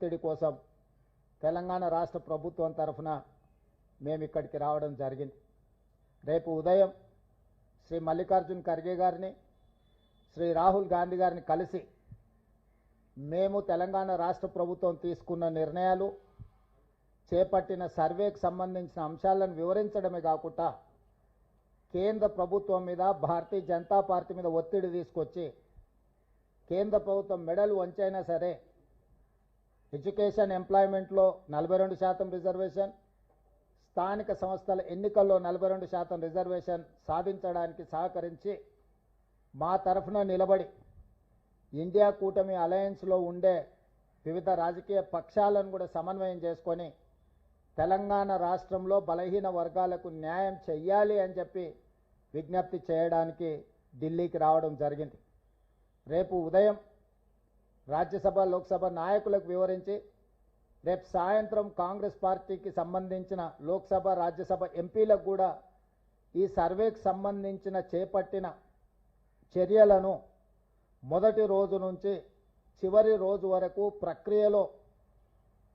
ఒత్తిడి కోసం తెలంగాణ రాష్ట్ర ప్రభుత్వం తరఫున మేము ఇక్కడికి రావడం జరిగింది. రేపు ఉదయం శ్రీ మల్లికార్జున్ ఖర్గే గారిని, శ్రీ రాహుల్ గాంధీ గారిని కలిసి మేము తెలంగాణ రాష్ట్ర ప్రభుత్వం తీసుకున్న నిర్ణయాలు, చేపట్టిన సర్వేకి సంబంధించిన అంశాలను వివరించడమే కాకుండా కేంద్ర ప్రభుత్వం మీద, భారతీయ జనతా పార్టీ మీద ఒత్తిడి తీసుకొచ్చి కేంద్ర ప్రభుత్వం మెడలు వంచైనా సరే ఎడ్యుకేషన్, ఎంప్లాయ్మెంట్లో 42% రిజర్వేషన్, స్థానిక సంస్థల ఎన్నికల్లో 42% రిజర్వేషన్ సాధించడానికి సహకరించి మా తరఫున నిలబడి ఇండియా కూటమి అలయన్స్లో ఉండే వివిధ రాజకీయ పక్షాలను కూడా సమన్వయం చేసుకొని తెలంగాణ రాష్ట్రంలో బలహీన వర్గాలకు న్యాయం చెయ్యాలి అని చెప్పి విజ్ఞప్తి చేయడానికి ఢిల్లీకి రావడం జరిగింది. రేపు ఉదయం రాజ్యసభ, లోక్సభ నాయకులకు వివరించి రేపు సాయంత్రం కాంగ్రెస్ పార్టీకి సంబంధించిన లోక్సభ, రాజ్యసభ ఎంపీలకు కూడా ఈ సర్వేకి సంబంధించిన చేపట్టిన చర్యలను మొదటి రోజు నుంచి చివరి రోజు వరకు ప్రక్రియలో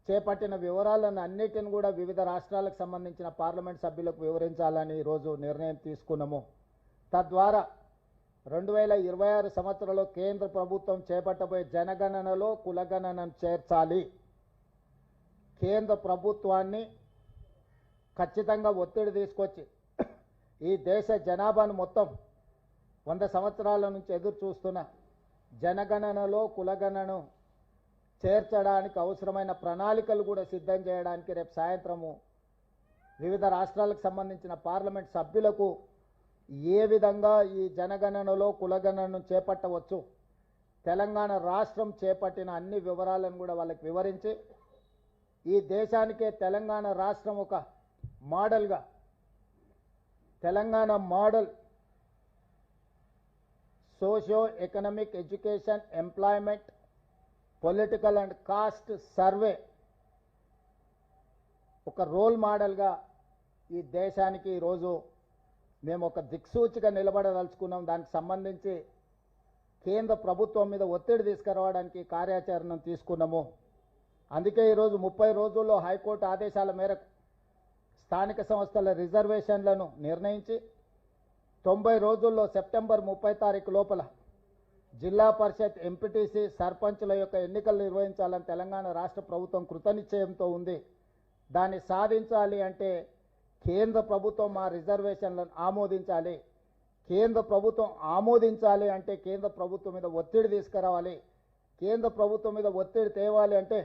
చేపట్టిన వివరాలను అన్నిటిని కూడా వివిధ రాష్ట్రాలకు సంబంధించిన పార్లమెంట్ సభ్యులకు వివరించాలని ఈరోజు నిర్ణయం తీసుకున్నాము. తద్వారా 2026 సంవత్సరంలో కేంద్ర ప్రభుత్వం చేపట్టబోయే జనగణనలో కులగణనను చేర్చాలి. కేంద్ర ప్రభుత్వాన్ని ఖచ్చితంగా ఒత్తిడి తీసుకొచ్చి ఈ దేశ జనాభాను మొత్తం 100 సంవత్సరాల నుంచి ఎదురు చూస్తున్న జనగణనలో కులగణనను చేర్చడానికి అవసరమైన ప్రణాళికలు కూడా సిద్ధం చేయడానికి రేపు సాయంత్రము వివిధ రాష్ట్రాలకు సంబంధించిన పార్లమెంట్ సభ్యులకు ఏ విధంగా ఈ జనగణనలో కులగణనను చేపట్టవచ్చు, తెలంగాణ రాష్ట్రం చేపట్టిన అన్ని వివరాలను కూడా వాళ్ళకి వివరించి ఈ దేశానికే తెలంగాణ రాష్ట్రం ఒక మోడల్గా, Telangana model socio economic, education, employment, political and caste survey ఒక రోల్ మోడల్గా ఈ దేశానికి ఈరోజు మేము ఒక దిక్సూచిగా నిలబడదలుచుకున్నాం. దానికి సంబంధించి కేంద్ర ప్రభుత్వం మీద ఒత్తిడి తీసుకురావడానికి కార్యాచరణను తీసుకున్నాము. అందుకే ఈరోజు 30 రోజుల్లో హైకోర్టు ఆదేశాల మేరకు స్థానిక సంస్థల రిజర్వేషన్లను నిర్ణయించి 90 రోజుల్లో సెప్టెంబర్ 30 తారీఖు లోపల జిల్లా పరిషత్, ఎంపీటీసీ, సర్పంచుల యొక్క ఎన్నికలు నిర్వహించాలని తెలంగాణ రాష్ట్ర ప్రభుత్వం కృతనిశ్చయంతో ఉంది. దాన్ని సాధించాలి అంటే కేంద్ర ప్రభుత్వం మా రిజర్వేషన్లను ఆమోదించాలి. కేంద్ర ప్రభుత్వం ఆమోదించాలి అంటే కేంద్ర ప్రభుత్వం మీద ఒత్తిడి తీసుకురావాలి. కేంద్ర ప్రభుత్వం మీద ఒత్తిడి తేవాలి అంటే